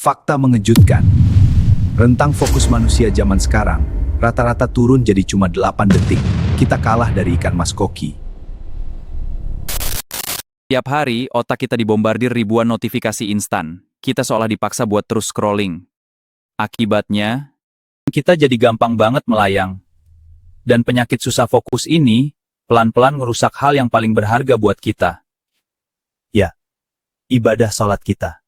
Fakta mengejutkan. Rentang fokus manusia zaman sekarang rata-rata turun jadi cuma 8 detik. Kita kalah dari ikan mas koki. Tiap hari, otak kita dibombardir ribuan notifikasi instan. Kita seolah dipaksa buat terus scrolling. Akibatnya, kita jadi gampang banget melayang. Dan penyakit susah fokus ini, pelan-pelan ngerusak hal yang paling berharga buat kita. Ya, ibadah sholat kita.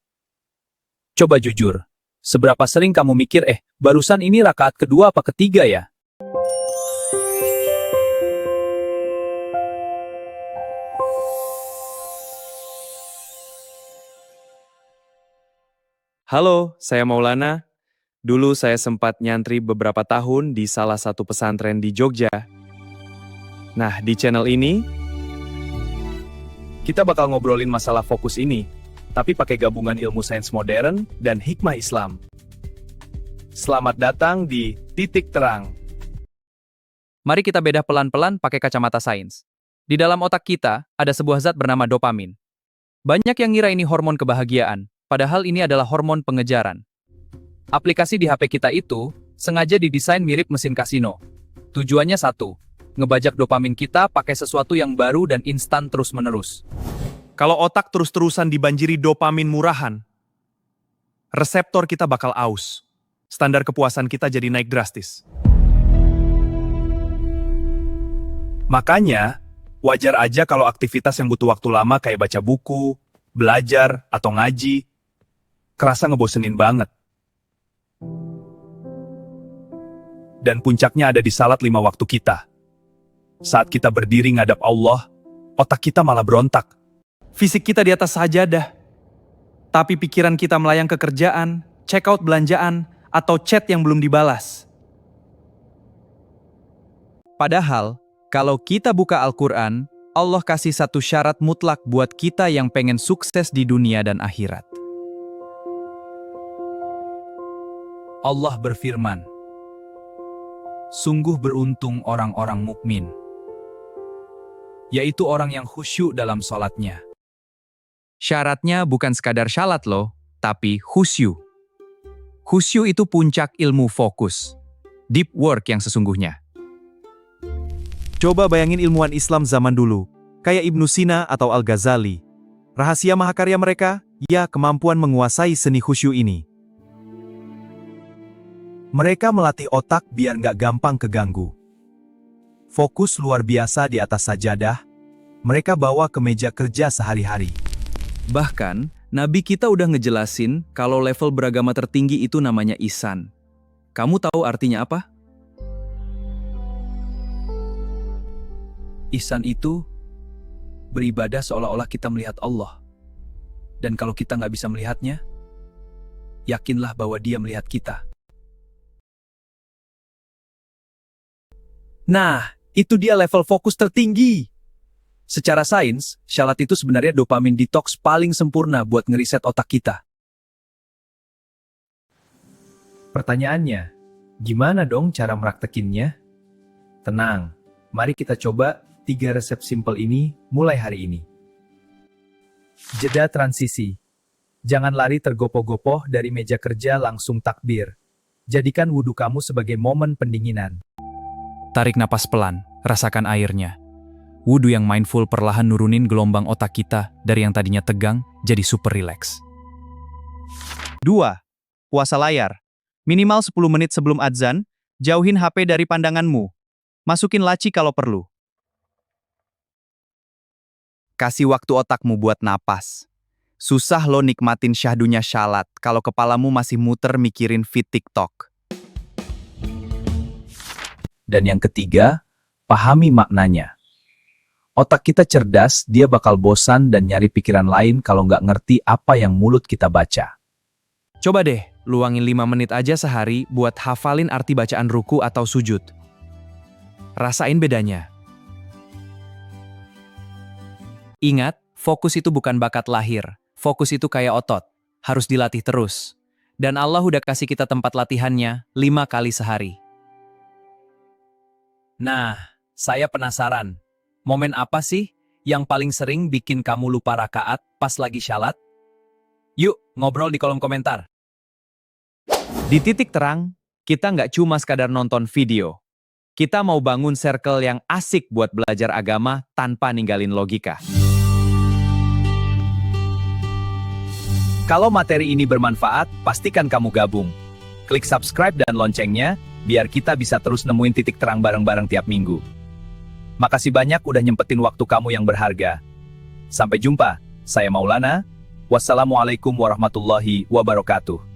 Coba jujur, seberapa sering kamu mikir, barusan ini rakaat kedua apa ketiga ya? Halo, saya Maulana. Dulu saya sempat nyantri beberapa tahun di salah satu pesantren di Jogja. Nah, di channel ini, Kita bakal ngobrolin masalah fokus ini, tapi pakai gabungan ilmu sains modern dan hikmah Islam. Selamat datang di Titik Terang. Mari kita bedah pelan-pelan pakai kacamata sains. Di dalam otak kita, ada sebuah zat bernama dopamin. Banyak yang ngira ini hormon kebahagiaan, padahal ini adalah hormon pengejaran. Aplikasi di HP kita itu sengaja didesain mirip mesin kasino. Tujuannya satu, ngebajak dopamin kita pakai sesuatu yang baru dan instan terus-menerus. kalau otak terus-terusan dibanjiri dopamin murahan, reseptor kita bakal aus. Standar kepuasan kita jadi naik drastis. Makanya, wajar aja kalau aktivitas yang butuh waktu lama kayak baca buku, belajar, atau ngaji, kerasa ngebosenin banget. Dan puncaknya ada di salat 5 waktu kita. Saat kita berdiri ngadap Allah, otak kita malah berontak. Fisik kita di atas sajadah, tapi pikiran kita melayang ke kerjaan, check out belanjaan, atau chat yang belum dibalas. Padahal, kalau kita buka Al-Quran, Allah kasih satu syarat mutlak buat kita yang pengen sukses di dunia dan akhirat. Allah berfirman, "Sungguh beruntung orang-orang mukmin, yaitu orang yang khusyuk dalam sholatnya." Syaratnya bukan sekadar syalat loh, tapi khusyuk. Khusyuk itu puncak ilmu fokus. Deep work yang sesungguhnya. Coba bayangin ilmuwan Islam zaman dulu, kayak Ibnu Sina atau Al-Ghazali. Rahasia mahakarya mereka, ya kemampuan menguasai seni khusyuk ini. Mereka melatih otak biar nggak gampang keganggu. Fokus luar biasa di atas sajadah, mereka bawa ke meja kerja sehari-hari. Bahkan, Nabi kita udah ngejelasin kalau level beragama tertinggi itu namanya ihsan. Kamu tahu artinya apa? Ihsan itu beribadah seolah-olah kita melihat Allah. Dan kalau kita nggak bisa melihatnya, yakinlah bahwa Dia melihat kita. Nah, itu dia level fokus tertinggi. Secara sains, syalat itu sebenarnya dopamin detox paling sempurna buat ngeriset otak kita. Pertanyaannya, gimana dong cara meraktekinnya? Tenang, mari kita coba 3 resep simpel ini mulai hari ini. Jeda transisi. Jangan lari tergopoh-gopoh dari meja kerja langsung takbir. Jadikan wudhu kamu sebagai momen pendinginan. Tarik napas pelan, rasakan airnya. Wudhu yang mindful perlahan nurunin gelombang otak kita dari yang tadinya tegang jadi super rileks. 2. Puasa layar. Minimal 10 menit sebelum adzan, jauhin HP dari pandanganmu. Masukin laci kalau perlu. Kasih waktu otakmu buat napas. Susah lo nikmatin syahdunya syalat kalau kepalamu masih muter mikirin feed TikTok. Dan yang ketiga, pahami maknanya. Otak kita cerdas, dia bakal bosan dan nyari pikiran lain kalau nggak ngerti apa yang mulut kita baca. Coba deh, luangin 5 menit aja sehari buat hafalin arti bacaan ruku atau sujud. Rasain bedanya. Ingat, fokus itu bukan bakat lahir. Fokus itu kayak otot. Harus dilatih terus. Dan Allah udah kasih kita tempat latihannya 5 kali sehari. Nah, saya penasaran. Momen apa sih yang paling sering bikin kamu lupa rakaat pas lagi syalat? Yuk, ngobrol di kolom komentar. Di titik terang, kita nggak cuma sekadar nonton video. Kita mau bangun circle yang asik buat belajar agama tanpa ninggalin logika. Kalau materi ini bermanfaat, pastikan kamu gabung. Klik subscribe dan loncengnya, biar kita bisa terus nemuin titik terang bareng-bareng tiap minggu. Makasih banyak udah nyempetin waktu kamu yang berharga. Sampai jumpa, saya Maulana. Wassalamualaikum warahmatullahi wabarakatuh.